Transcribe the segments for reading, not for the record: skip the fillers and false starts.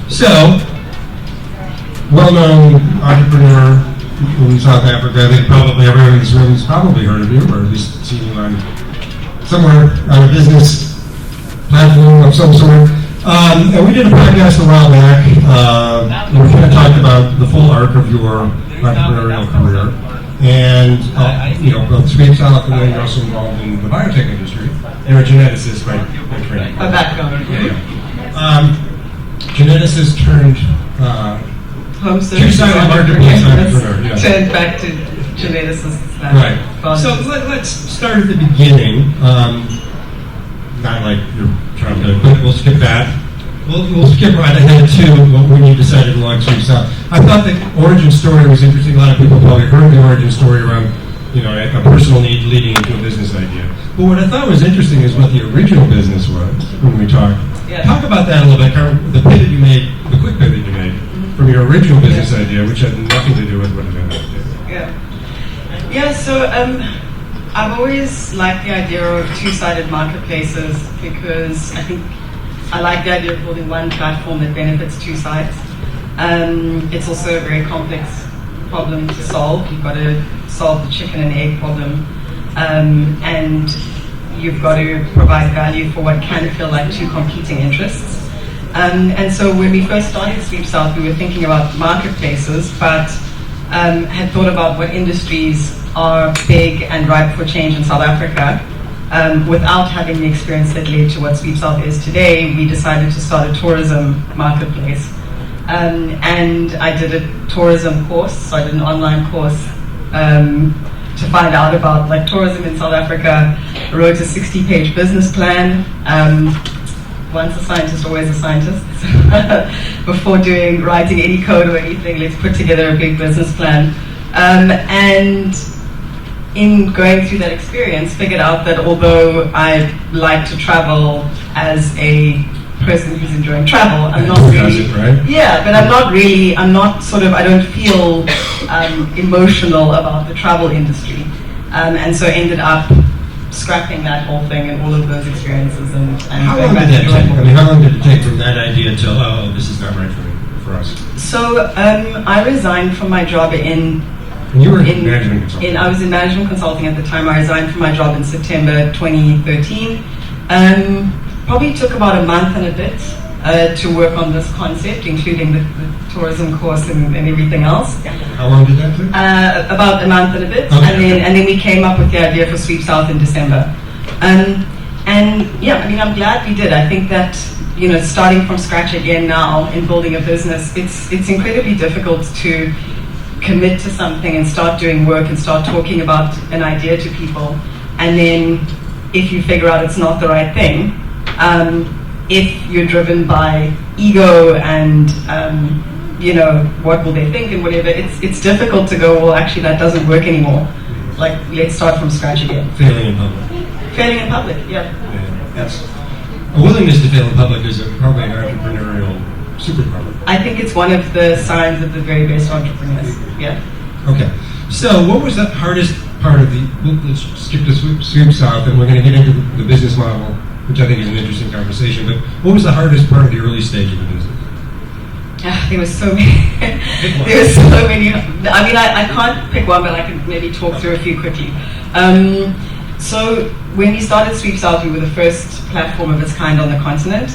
So, well-known entrepreneur in South Africa. I think probably everyone in this room has probably heard of you, or at least seen you on somewhere on a business platform of some sort. And we did a podcast a while back. And we kind of talked about the full arc of your entrepreneurial career, and both Sweet South, and then you're also involved in the biotech industry. You're a geneticist by training. A background. Geneticist turned two-sided marketplace entrepreneur. Yeah. Turned back to geneticist. Right. So let's start at the beginning. Not like you're trying to quit. We'll skip that. We'll skip right ahead to when you decided to launch Sweet South. I thought the origin story was interesting. A lot of people probably heard the origin story around a personal need leading into a business idea. But what I thought was interesting is what the original business was when we talked. Yeah. Talk about that a little bit, the pivot you made, the quick pivot you made from your original business idea, which had nothing to do with what it ended up doing. Yeah, so I've always liked the idea of two-sided marketplaces because I think I like the idea of building one platform that benefits two sides. It's also a very complex problem to solve. You've got to solve the chicken and egg problem, and you've got to provide value for what can feel like two competing interests. And so when we first started Sweet South, we were thinking about marketplaces, but had thought about what industries are big and ripe for change in South Africa. Without having the experience that led to what Sweet South is today, we decided to start a tourism marketplace. And I did a tourism course, so I did an online course to find out about tourism in South Africa. I wrote a 60-page business plan. Once a scientist, always a scientist. Before writing any code or anything, let's put together a big business plan. And in going through that experience, figured out that although I like to travel as a person who's enjoying travel, I'm not really, right? Yeah, but I don't feel emotional about the travel industry, and so ended up scrapping that whole thing and all of those experiences. And how long did that take? How long did it take from that idea till this is not right for us? So I resigned from my job And you were in management consulting. I was in management consulting at the time. I resigned from my job in September 2013. Probably took about a month and a bit to work on this concept, including the tourism course and everything else. How long did that take? About a month and a bit, okay. and then we came up with the idea for Sweet South in December. I'm glad we did. I think that starting from scratch again now in building a business, it's incredibly difficult to commit to something and start doing work and start talking about an idea to people, and then if you figure out it's not the right thing, if you're driven by ego and what will they think and whatever, it's difficult to go, well, actually that doesn't work anymore. Let's start from scratch again. Failing in public. Yeah. Yes. A willingness to fail in public is probably an entrepreneurial superpower. I think it's one of the signs of the very best entrepreneurs. Yeah. Okay. So what was the hardest part of let's skip to Sweet South, and we're going to get into the business model, which I think is an interesting conversation, but what was the hardest part of the early stage of the business? There were so many. There were so many. I can't pick one, but I can maybe talk through a few quickly. So when we started Sweet South, we were the first platform of its kind on the continent.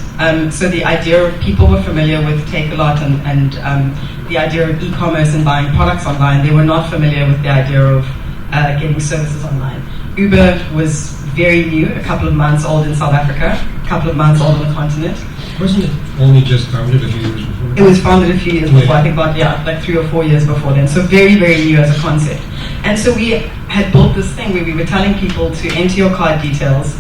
So the idea of people were familiar with Take-A-Lot and the idea of e-commerce and buying products online. They were not familiar with the idea of getting services online. Uber was very new, a couple of months old in South Africa, a couple of months old on the continent. Wasn't it only just founded a few years before? It was founded a few years before, I think about 3 or 4 years before then. So very, very new as a concept. And so we had built this thing where we were telling people to enter your card details.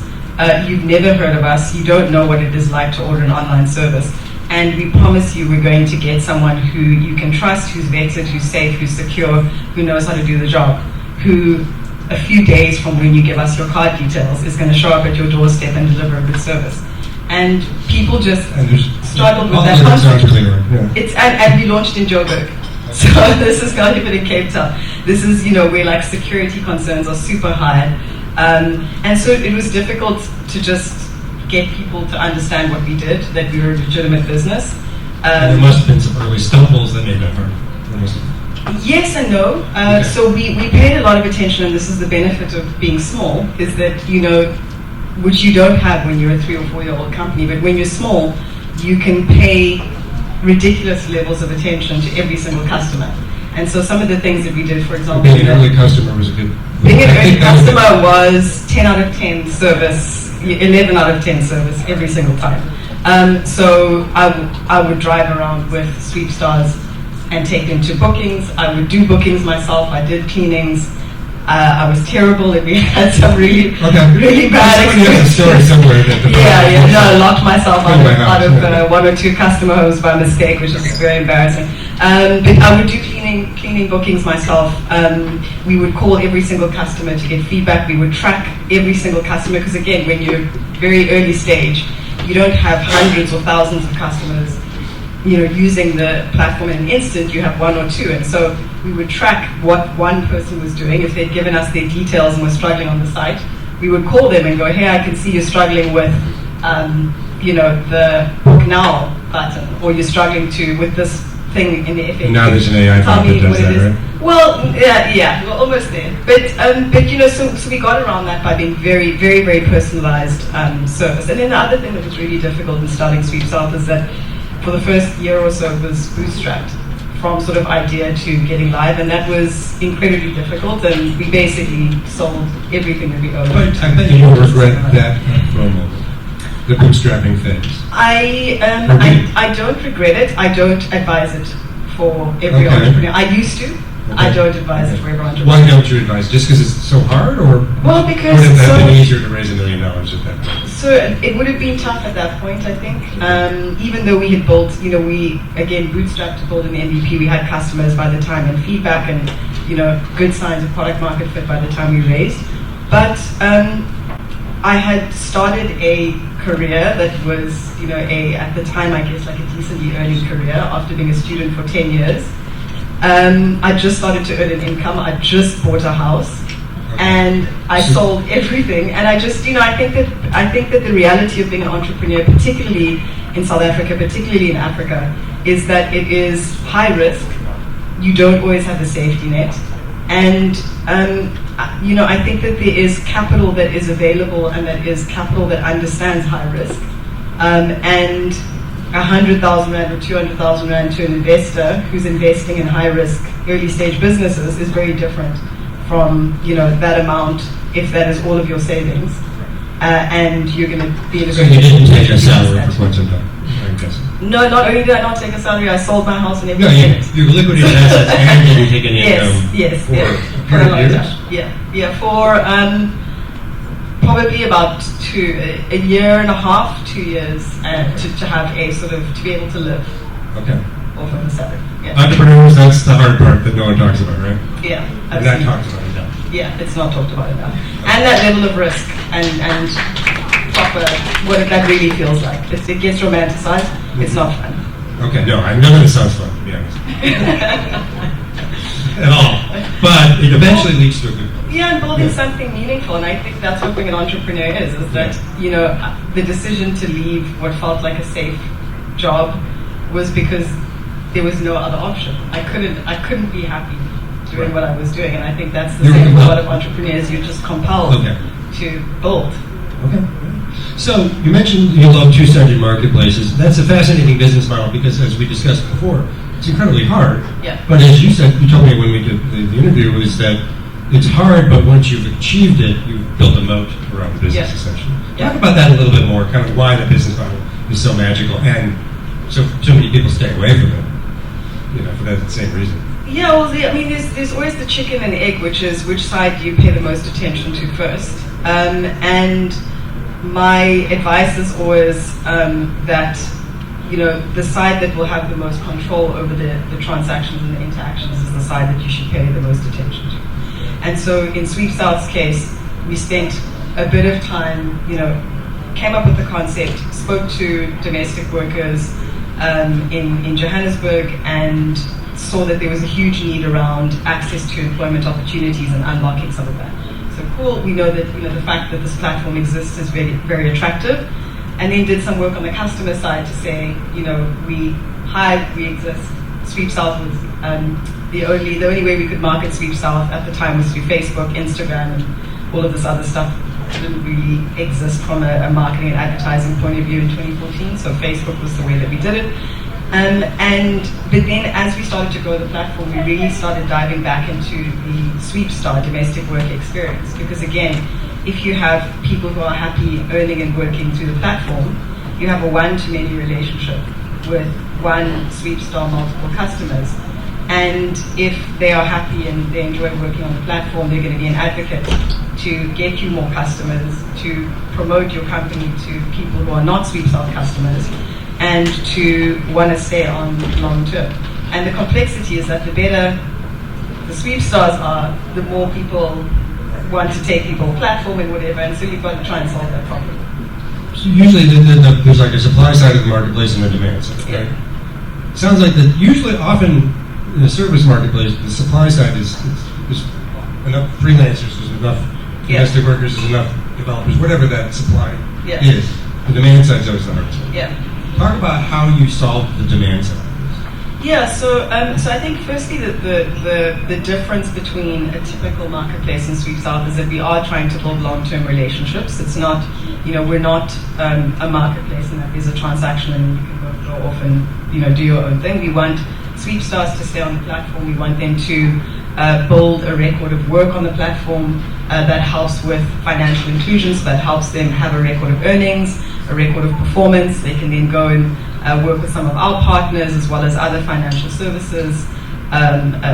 You've never heard of us. You don't know what it is like to order an online service. And we promise you we're going to get someone who you can trust, who's vetted, who's safe, who's secure, who knows how to do the job, who a few days from when you give us your card details is going to show up at your doorstep and deliver a good service. And people just struggled with that concept. Yeah. And we launched in Joburg. So this is kind of in Cape Town. This is, you know, where like security concerns are super high. And so it was difficult to just get people to understand what we did, that we were a legitimate business. And there must have been some early stumbles that made that hard. Yes and no. Okay. So we paid a lot of attention, and this is the benefit of being small, is that, you know, which you don't have when you're a 3 or 4 year old company, but when you're small, you can pay ridiculous levels of attention to every single customer. And so some of the things that we did, for example... Being an early customer was a good... Being an early customer was 10 out of 10 service, 11 out of 10 service every single time. So I would drive around with sweep stars and take them to bookings. I would do bookings myself. I did cleanings. I was terrible, and we had some really bad experiences. Story somewhere that I locked myself out of 1 or 2 customer homes by mistake, which was very embarrassing. But I would do cleaning bookings myself. We would call every single customer to get feedback. We would track every single customer, because again, when you're very early stage, you don't have hundreds or thousands of customers, you know, using the platform in an instant. You have 1 or 2, and so we would track what one person was doing. If they'd given us their details and were struggling on the site, we would call them and go, hey, I can see you're struggling with, you know, the book now button, or you're struggling with this thing in the FAQ. And now there's an AI Tell me that what does it is. that, right? Well, yeah, we're almost there. But you know, so we got around that by being very, very, very personalized service. And then the other thing that was really difficult in starting Sweep South is that for the first year or so it was bootstrapped from sort of idea to getting live, and that was incredibly difficult, and we basically sold everything that we owned. But I bet you regret that for a moment, the bootstrapping phase. I don't regret it. I don't advise it for every entrepreneur. I used to. I don't advise it for every entrepreneur. Why don't you advise? Just because it's so hard, or well, because would it have been easier to raise $1 million at that point? So it would have been tough at that point, I think. Even though we had built, you know, we again bootstrapped to build an MVP. We had customers by the time and feedback, and you know, good signs of product market fit by the time we raised. But I had started a career that was, you know, at the time, I guess, like a decently earning career after being a student for 10 years. I just started to earn an income. I just bought a house, and I sold everything. And I just, you know, I think that the reality of being an entrepreneur, particularly in South Africa, particularly in Africa, is that it is high risk. You don't always have the safety net, and you know, I think that there is capital that is available, and that is capital that understands high risk, and 100,000 Rand or 200,000 Rand to an investor who's investing in high-risk, early-stage businesses is very different from, you know, that amount, if that is all of your savings, and you're going to be in a... So you didn't take a salary for quite some time, I'm guessing? No, not only did I not take a salary, I sold my house and everything. No, you liquidated assets and you didn't take any income. Yes, for a long time. Yeah, for probably about a year and a half, 2 years, to have a sort of, to be able to live off of the salary. Yeah. Entrepreneurs, that's the hard part that no one talks about, right? Yeah, absolutely. And that talks about it now. Yeah, it's not talked about enough. And that level of risk and proper, what that really feels like. It gets romanticized. It's not fun. Okay, no, none of it sounds fun, to be honest. At all. But it eventually leads to a good place. Yeah, and building something meaningful, and I think that's what being an entrepreneur is that, you know, the decision to leave what felt like a safe job was because there was no other option. I couldn't be happy doing what I was doing, and I think that's the same for a lot of entrepreneurs. You're just compelled to build. Okay. So you mentioned you love two-sided marketplaces. That's a fascinating business model because, as we discussed before, it's incredibly hard. Yeah. But as you said, you told me when we did the interview, is that it's hard, but once you've achieved it, you've built a moat around the business, essentially. Talk about that a little bit more, kind of why the business model is so magical and so many people stay away from it, you know, for that same reason. Yeah, well, there's always the chicken and egg, which is which side do you pay the most attention to first. And my advice is always that, you know, the side that will have the most control over the transactions and the interactions is the side that you should pay the most attention to. And so in Sweep South's case, we spent a bit of time, you know, came up with the concept, spoke to domestic workers in Johannesburg, and saw that there was a huge need around access to employment opportunities and unlocking some of that. So cool, we know that the fact that this platform exists is very, very attractive. And then did some work on the customer side to say, we exist. Sweep South was the only way we could market Sweep South at the time was through Facebook, Instagram, and all of this other stuff didn't really exist from a marketing and advertising point of view in 2014. So Facebook was the way that we did it. But then as we started to grow the platform, we really started diving back into the Sweep Star domestic work experience. Because again, if you have people who are happy earning and working through the platform, you have a one-to-many relationship with one Sweep Star multiple customers. And if they are happy and they enjoy working on the platform, they're going to be an advocate to get you more customers, to promote your company to people who are not Sweep Star customers, and to want to stay on long term. And the complexity is that the better the Sweep Stars are, the more people want to take people platform and whatever, and so you've got to try and solve that problem. So usually there's like a supply side of the marketplace and a demand side, right? Yeah. Sounds like that usually often in the service marketplace, the supply side is enough freelancers, there's enough domestic workers, there's enough developers, whatever that supply is. The demand side is always the hard side. Yeah. Talk about how you solve the demand side. Yeah, so I think firstly the difference between a typical marketplace and Sweep South is that we are trying to build long-term relationships. It's not, we're not a marketplace and that there's a transaction and you can go off and do your own thing. We want Sweep Stars to stay on the platform. We want them to build a record of work on the platform that helps with financial inclusion, so that helps them have a record of earnings, a record of performance. They can then go and work with some of our partners as well as other financial services,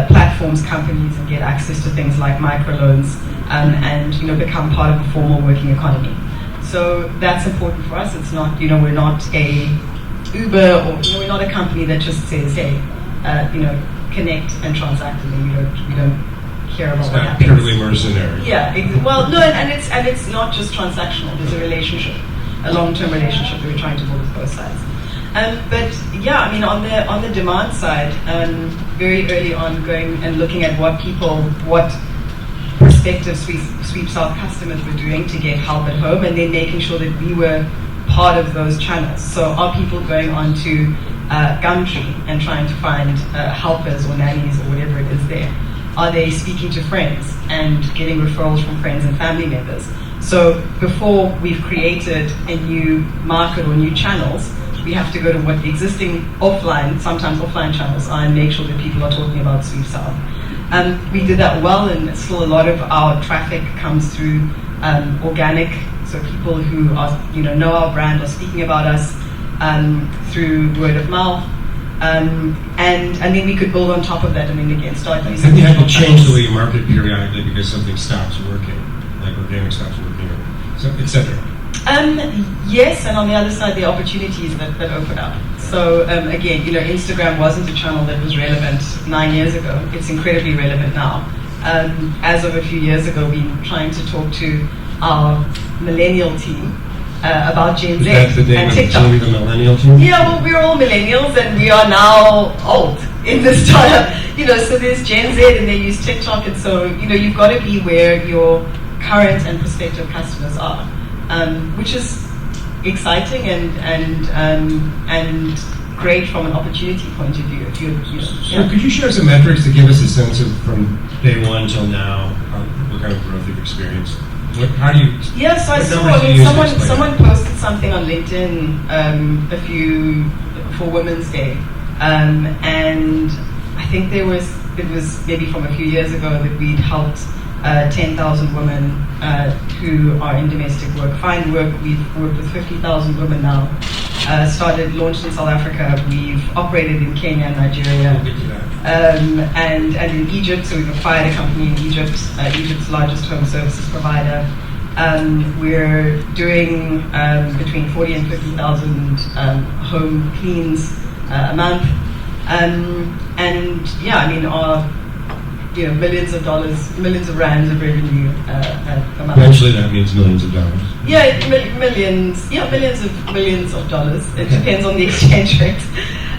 platforms, companies, and get access to things like microloans and become part of the formal working economy. So that's important for us. It's not, we're not a Uber or we're not a company that just says, hey, connect and transact, and then we don't care about what happens. Purely mercenary. Yeah. Well, no, and it's not just transactional. There's a relationship, a long-term relationship that we're trying to build with both sides. But yeah, I mean, on the demand side, very early on, going and looking at what prospective Sweep South customers were doing to get help at home, and then making sure that we were part of those channels. So are people going on to Gumtree and trying to find helpers or nannies or whatever it is there? Are they speaking to friends and getting referrals from friends and family members? So before we've created a new market or new channels, we have to go to what the existing sometimes offline channels are and make sure that people are talking about Sweep South. We did that well, and still a lot of our traffic comes through organic, so people who are, know our brand are speaking about us through word of mouth. And then we could build on top of that and then again start using. And you have to change the way you market periodically because something stops working, like organic stops working, etc. Yes, and on the other side, the opportunities that open up. So again, Instagram wasn't a channel that was relevant 9 years ago. It's incredibly relevant now. As of a few years ago, we were trying to talk to our millennial team about Gen Z and TikTok. The millennial team? Yeah, well, we're all millennials and we are now old in this startup. So there's Gen Z and they use TikTok, and so you've got to be where your current and prospective customers are, which is exciting and great from an opportunity point of view. So could you share some metrics to give us a sense of from day one till now, what kind of growth you've experienced? How do you? Yeah, so I saw someone posted something on LinkedIn for Women's Day, and I think it was maybe from a few years ago that we'd helped 10,000 women who are in domestic work find work. We've worked with 50,000 women now. Launched in South Africa. We've operated in Kenya and Nigeria, and in Egypt. So we've acquired a company in Egypt, Egypt's largest home services provider. We're doing between 40 and 50,000 home cleans a month, and yeah, I mean, our millions of dollars, millions of rands of revenue a month. Eventually that means millions of dollars. Yeah, millions of dollars. It depends on the exchange rate.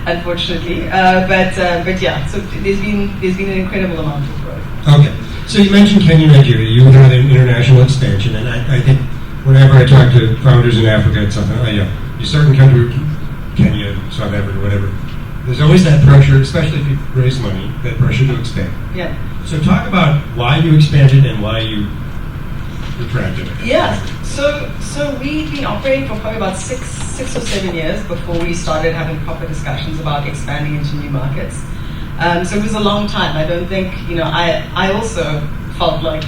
unfortunately. But yeah, so there's been an incredible amount of growth. Okay. So you mentioned Kenya, Nigeria. You had an international expansion, and I think whenever I talk to founders in Africa, it's something, you start in country, Kenya, South Africa, whatever. There's always that pressure, especially if you raise money, that pressure to expand. Yeah. So talk about why you expanded and why you retracted it. Yeah. So we've been operating for probably about six or 7 years before we started having proper discussions about expanding into new markets. So it was a long time. I don't think, I also felt like,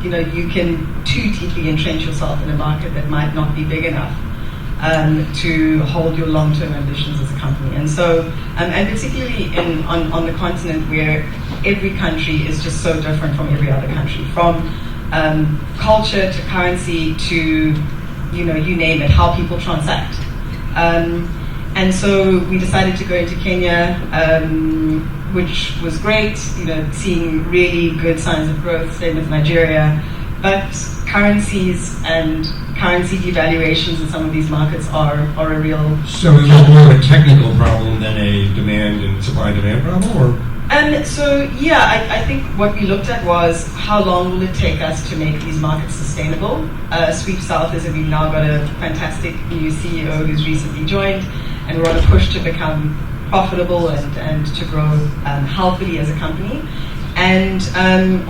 you can too deeply entrench yourself in a market that might not be big enough to hold your long-term ambitions as a company. And so, and particularly on the continent where every country is just so different from every other country, from culture to currency to, you name it, how people transact. And so we decided to go into Kenya, which was great, seeing really good signs of growth, same with Nigeria. But currencies and currency devaluations in some of these markets are a real... So it was more of a technical problem than a demand and supply-demand problem, or? I think what we looked at was how long will it take us to make these markets sustainable. Sweep South is that we've now got a fantastic new CEO who's recently joined, and we're on a push to become profitable and to grow healthily as a company. And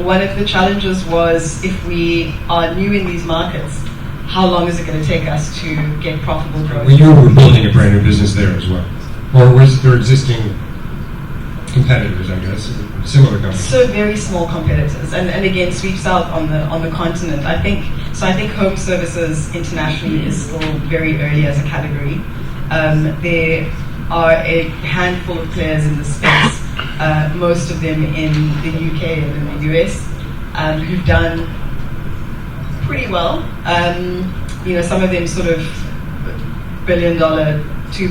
one of the challenges was, if we are new in these markets, how long is it going to take us to get profitable growth? Well, you were building a brand new business there as well. Or was there existing competitors, I guess, similar companies? So very small competitors. And again, Sweep South on the continent. I think home services internationally is still very early as a category. There are a handful of players in the space, most of them in the UK and in the US, who've done pretty well. Some of them sort of $1 billion, $2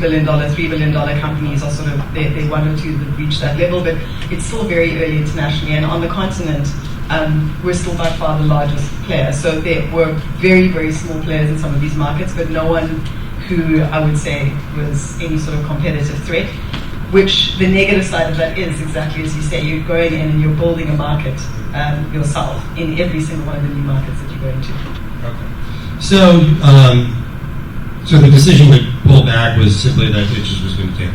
billion, $3 billion companies are sort of, they one or two that reach that level, but it's still very early internationally. And on the continent, we're still by far the largest player. So there were very, very small players in some of these markets, but no one who I would say was any sort of competitive threat, which the negative side of that is exactly as you say, you're going in and you're building a market yourself in every single one of the new markets that you go into. Okay. So the decision to pull back was simply that it just was going to take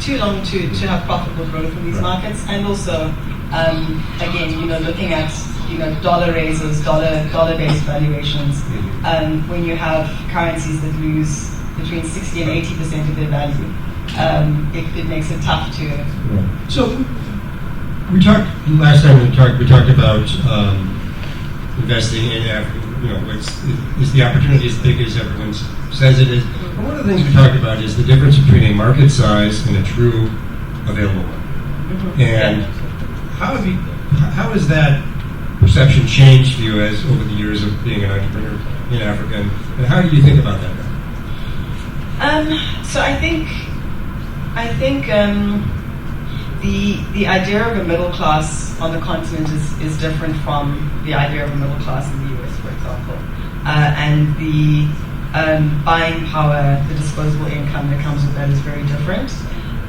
too long to have profitable growth in these markets, and also again, looking at dollar raises, dollar-based valuations. When you have currencies that lose between 60 and 80% of their value, it makes it tough to. Right. So we talked last time. We talked about investing in Africa. Is the opportunity as big as everyone says it is? But one of the things we talked about is the difference between a market size and a true available one. Mm-hmm. And how has that perception changed for you as over the years of being an entrepreneur in Africa, and how do you think about that now? So I think the idea of a middle class on the continent is different from the idea of a middle class in the US, for example, and the buying power, the disposable income that comes with that is very different.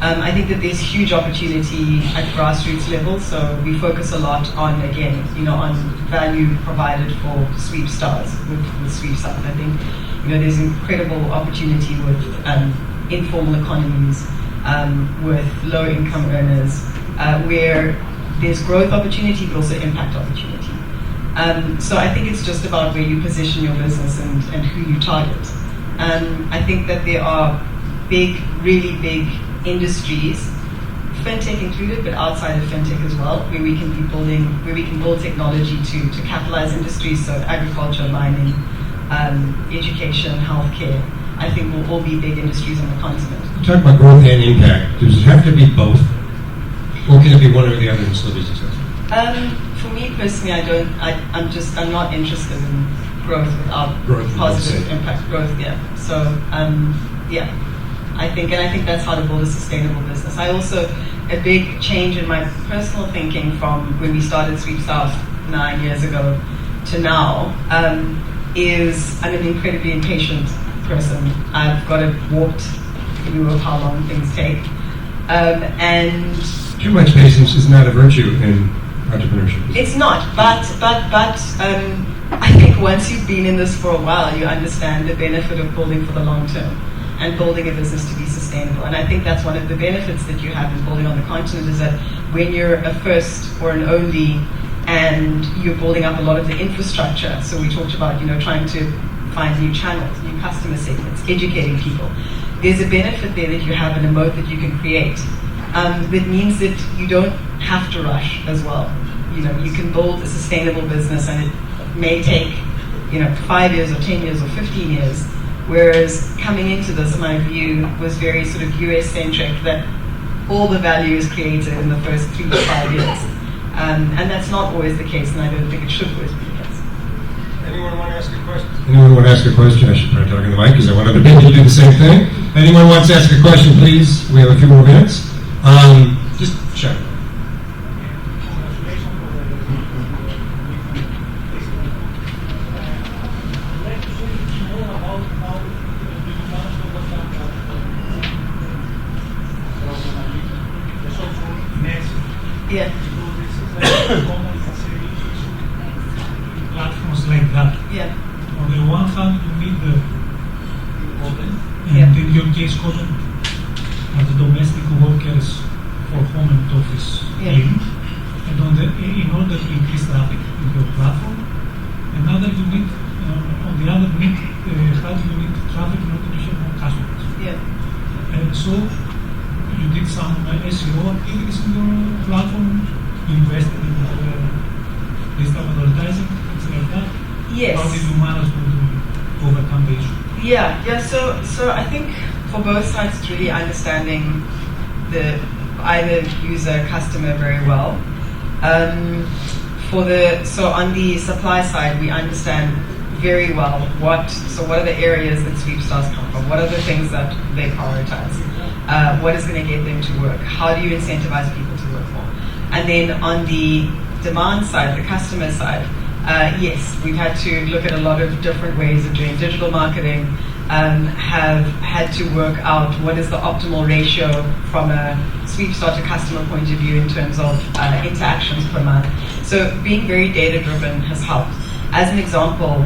I think that there's huge opportunity at grassroots level, so we focus a lot on, again, on value provided for sweep stars with Sweep South. I think, there's incredible opportunity with informal economies, with low income earners, where there's growth opportunity, but also impact opportunity. So I think it's just about where you position your business and who you target. I think that there are really big industries, fintech included, but outside of fintech as well, where we can build technology to capitalize industries, so agriculture, mining, education, healthcare, I think will all be big industries on the continent. You talk about growth and impact. Does it have to be both? Or can it be one or the other and still be successful? For me personally, I'm not interested in growth without positive impact growth, yeah. So, I think that's how to build a sustainable business. I also, a big change in my personal thinking from when we started Sweep South 9 years ago to now, is I'm an incredibly impatient person. I've got it warped through of how long things take. And too much patience is not a virtue in entrepreneurship. it's not, but I think once you've been in this for a while, you understand the benefit of building for the long term and building a business to be sustainable. And I think that's one of the benefits that you have in building on the continent, is that when you're a first or an only and you're building up a lot of the infrastructure, so we talked about, trying to find new channels, new customer segments, educating people. There's a benefit there that you have in a moat that you can create. That means that you don't have to rush as well. You can build a sustainable business, and it may take 5 years or 10 years or 15 years. Whereas coming into this, my view was very sort of US-centric, that all the value is created in the first 3 to 5 years. And that's not always the case, and I don't think it should always be the case. Anyone want to ask a question? Anyone want to ask a question? I should probably talk in the mic because I want other people to do the same thing. Anyone wants to ask a question, please? We have a few more minutes. Just shout. Yeah. Platforms like that. Yeah. On the one hand, you need the coding, and Yeah. in your case, coding as the domestic workers for home and office Yeah. cleaning. And in order to increase traffic in your platform, another you need, on the other hand, you need traffic in order to have more customers. Yeah. And so you did some SEO activities in your platform, you invested in digital advertising, things like that. Yes. How did you manage to overcome the issue? Yeah. So I think for both sides, it's really understanding the either user customer very well. So on the supply side, we understand very well what are the areas that Sweepstars come from? What are the things that they prioritize? What is going to get them to work? How do you incentivize people to work more? And then on the demand side, the customer side, yes, we've had to look at a lot of different ways of doing digital marketing, have had to work out what is the optimal ratio from a Sweepstar to customer point of view in terms of interactions per month. So being very data-driven has helped. As an example,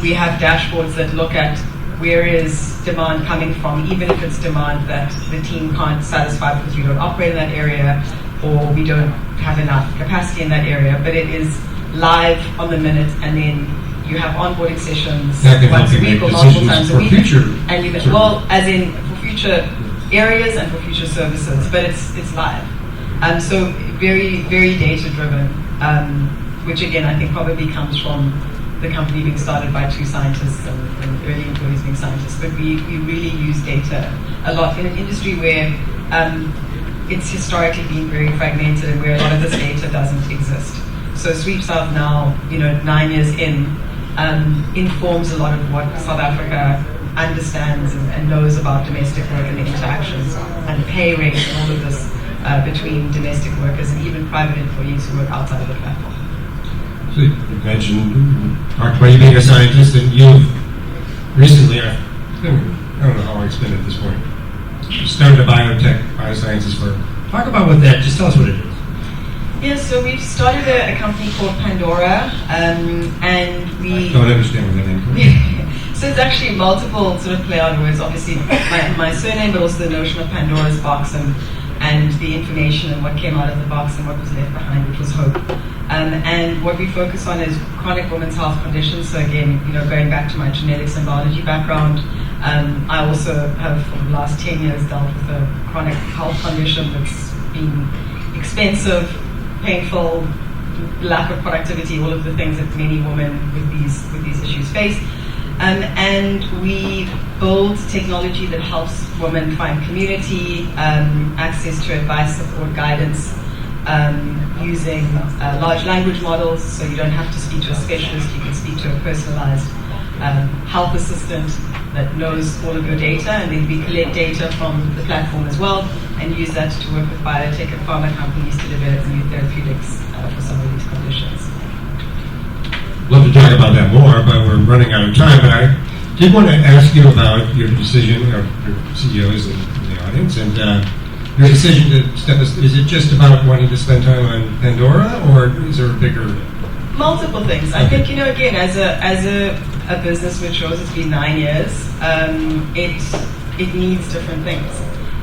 we have dashboards that look at where is demand coming from, even if it's demand that the team can't satisfy because we don't operate in that area or we don't have enough capacity in that area, but it is live on the minute, and then you have onboarding sessions once a week or multiple times a week. And you as in for future areas and for future services, but it's live. So very, very data-driven, which again I think probably comes from the company being started by 2 scientists and early employees being scientists. But we really use data a lot in an industry where it's historically been very fragmented and where a lot of this data doesn't exist. So Sweepstars now, 9 years in, informs a lot of what South Africa understands and knows about domestic work and the interactions and pay rates and all of this between domestic workers and even private employees who work outside of the platform. So you talked about you being a scientist, and you've recently, I don't know how long it's been at this point, you started a biosciences firm. Talk about what that, just tell us what it is. Yeah, so we've started a company called Pandora, and we... I don't understand what that name is. So it's actually multiple sort of play on words, obviously my surname, but also the notion of Pandora's box and the information and what came out of the box and what was left behind, which was hope. And what we focus on is chronic women's health conditions. So again, going back to my genetics and biology background, I also have for the last 10 years dealt with a chronic health condition that's been expensive, painful, lack of productivity, all of the things that many women with these issues face. And we build technology that helps women find community, access to advice, support, guidance, using large language models, so you don't have to speak to a specialist, you can speak to a personalized health assistant that knows all of your data, and then we collect data from the platform as well and use that to work with biotech and pharma companies to develop new therapeutics for some of these conditions. Love to talk about that more, but we're running out of time. But I did want to ask you about your decision, or your CEOs in the audience, and your decision to step, is it just about wanting to spend time on Pandora, or is there a bigger? Multiple things. I think, again, as a business matures, it's been 9 years, it needs different things.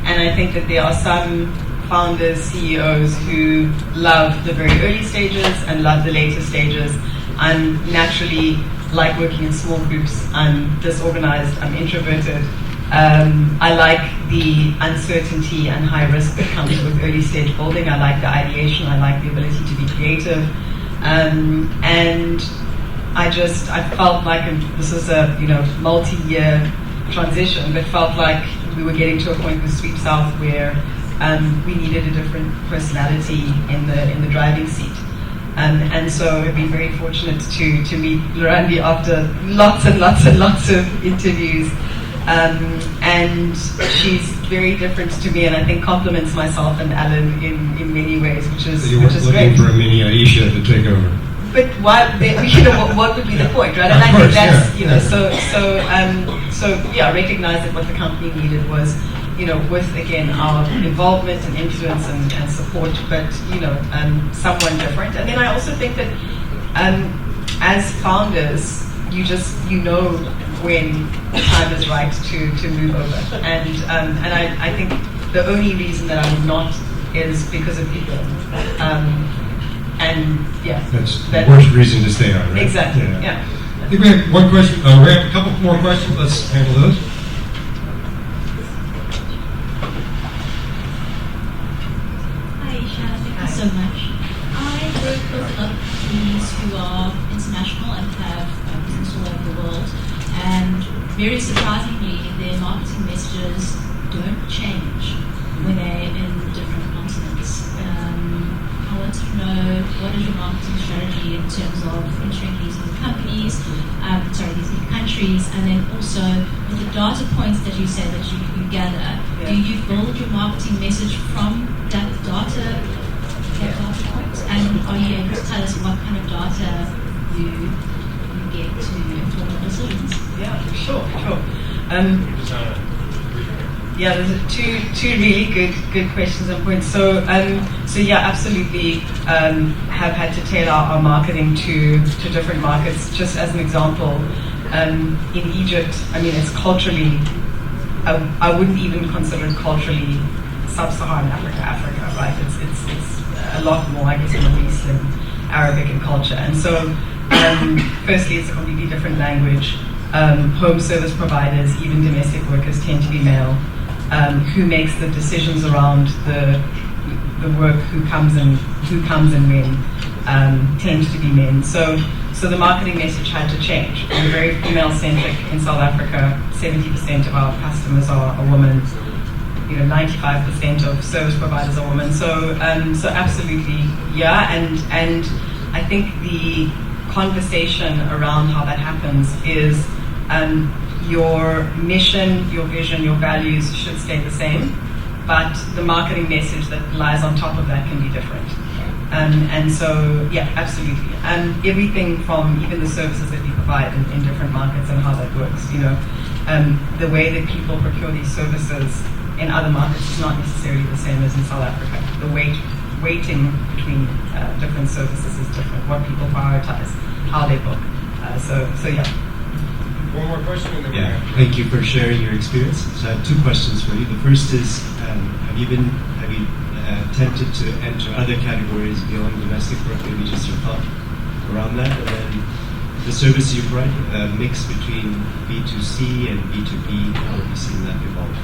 And I think that there are some founders, CEOs who love the very early stages and love the later stages. I'm naturally like working in small groups. I'm disorganized, I'm introverted. I like the uncertainty and high risk that comes with early stage building. I like the ideation, I like the ability to be creative. And I felt like, and this is a multi-year transition, but felt like we were getting to a point with Sweep South where we needed a different personality in the driving seat. And so I've been very fortunate to meet Lorandi after lots and lots and lots of interviews. And she's very different to me, and I think complements myself and Alan in many ways, which is so you weren't looking great. for a mini Aisha to take over. But why? What would be the point, right? And I think that's recognize that what the company needed was, with again our involvement and influence and support, but someone different. And then I also think that as founders, you know when the time is right to move over. And I think the only reason that I would not is because of people. That's the worst reason to stay on, right? Exactly. Yeah. I think we have one question. We have a couple more questions. Let's handle those. Hi, Aisha. Thank you so much. I work with a lot of companies who are international and have business all over the world. And very surprisingly, their marketing messages don't change when they're in different continents. I want to know, what is your marketing strategy in terms of entering these new companies, these new countries, and then also with the data points that you said that you gather, do you build your marketing message from that data points? And are you able to tell us what kind of data you get to inform your decisions? Yeah, sure. There's two really good questions and points. So absolutely have had to tailor our marketing to different markets. Just as an example, in Egypt, it's culturally, I wouldn't even consider it culturally sub-Saharan Africa, right? It's a lot more, I guess, Middle Eastern, Arabic in culture. And so, firstly, it's a completely different language. Home service providers, even domestic workers, tend to be male. Who makes the decisions around the work, who comes and when, tends to be men. So the marketing message had to change. We're very female-centric in South Africa. 70% of our customers are women. 95% of service providers are women. So absolutely, yeah. And I think the conversation around how that happens is your mission, your vision, your values should stay the same, but the marketing message that lies on top of that can be different. And so, yeah, absolutely. Everything from even the services that we provide in different markets and how that works. The way that people procure these services in other markets is not necessarily the same as in South Africa. The weighting between different services is different. What people prioritize, how they book. So yeah. One more question. And then Thank you for sharing your experience. So I have two questions for you. The first is, have you tempted to enter other categories beyond domestic work? Maybe just your thought around that. And then the service you provide, a mix between B2C and B2B. How have you seen that evolve?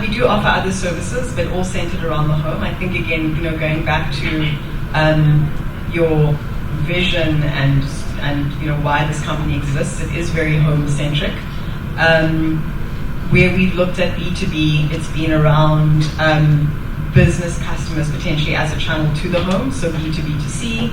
We do offer other services, but all centered around the home. I think again, going back to your vision and why this company exists, it is very home centric. Where we've looked at B2B, it's been around business customers potentially as a channel to the home, so B2B2C,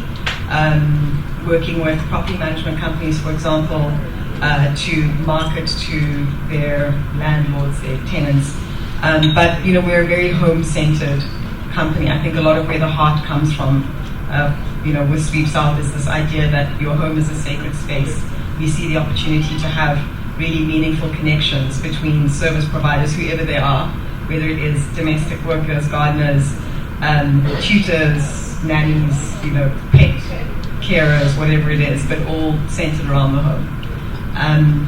working with property management companies, for example, to market to their landlords, their tenants. But we're a very home-centered company. I think a lot of where the heart comes from, with Sweep South, is this idea that your home is a sacred space. We see the opportunity to have really meaningful connections between service providers, whoever they are, whether it is domestic workers, gardeners, tutors, nannies, pet carers, whatever it is, but all centered around the home. And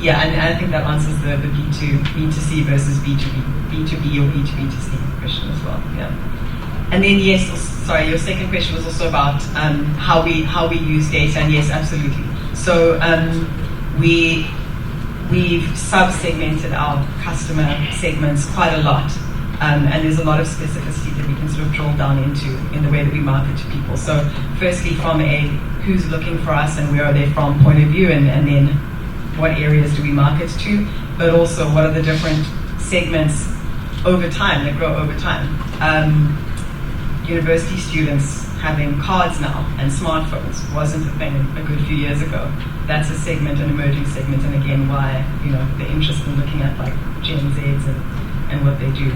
I think that answers the B2C versus B2B or B2B2C question as well. Yeah. And then yes, sorry, your second question was also about how we use data, and yes, absolutely. So we've sub-segmented our customer segments quite a lot, and there's a lot of specificity that we can sort of drill down into in the way that we market to people. So firstly, from a who's looking for us and where are they from point of view, and then what areas do we market to, but also what are the different segments over time that grow over time. University students having cards now and smartphones wasn't a thing a good few years ago. That's a segment, an emerging segment, and again, why the interest in looking at like Gen Zs and what they do.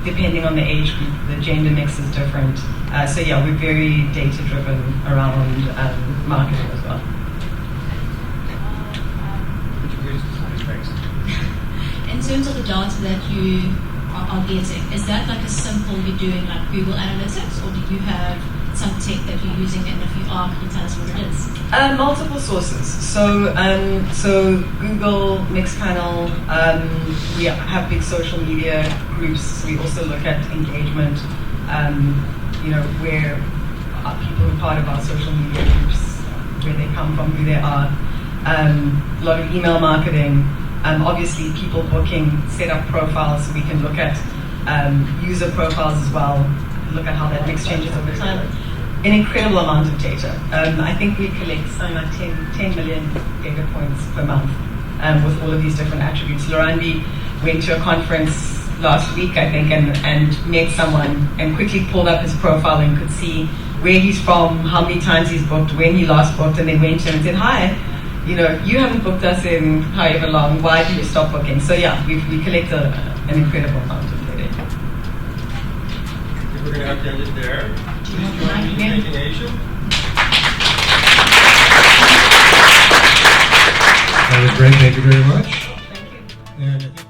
Depending on the age group, the gender mix is different. So yeah, we're very data driven around marketing as well. In terms of the data that you are getting, is that like a simple, you're doing like Google Analytics, or do you have some tech that you're using, and if you are, can you tell us what it is? Multiple sources. So Google, Mixpanel, we have big social media groups. We also look at engagement, where people who are part of our social media groups, where they come from, who they are. A lot of email marketing. Obviously, people booking, set up profiles, so we can look at user profiles as well, look at how that mix changes over time. An incredible amount of data. I think we collect something like 10 million data points per month with all of these different attributes. Lorandi went to a conference last week, I think, and met someone and quickly pulled up his profile and could see where he's from, how many times he's booked, when he last booked, and then went to him and said, "Hi, you haven't booked us in however long, why did you stop booking?" So yeah, we collect an incredible amount of data. We're going to have to end it there. Please join me in thanking Aisha. That was great, thank you very much. Thank you. And I think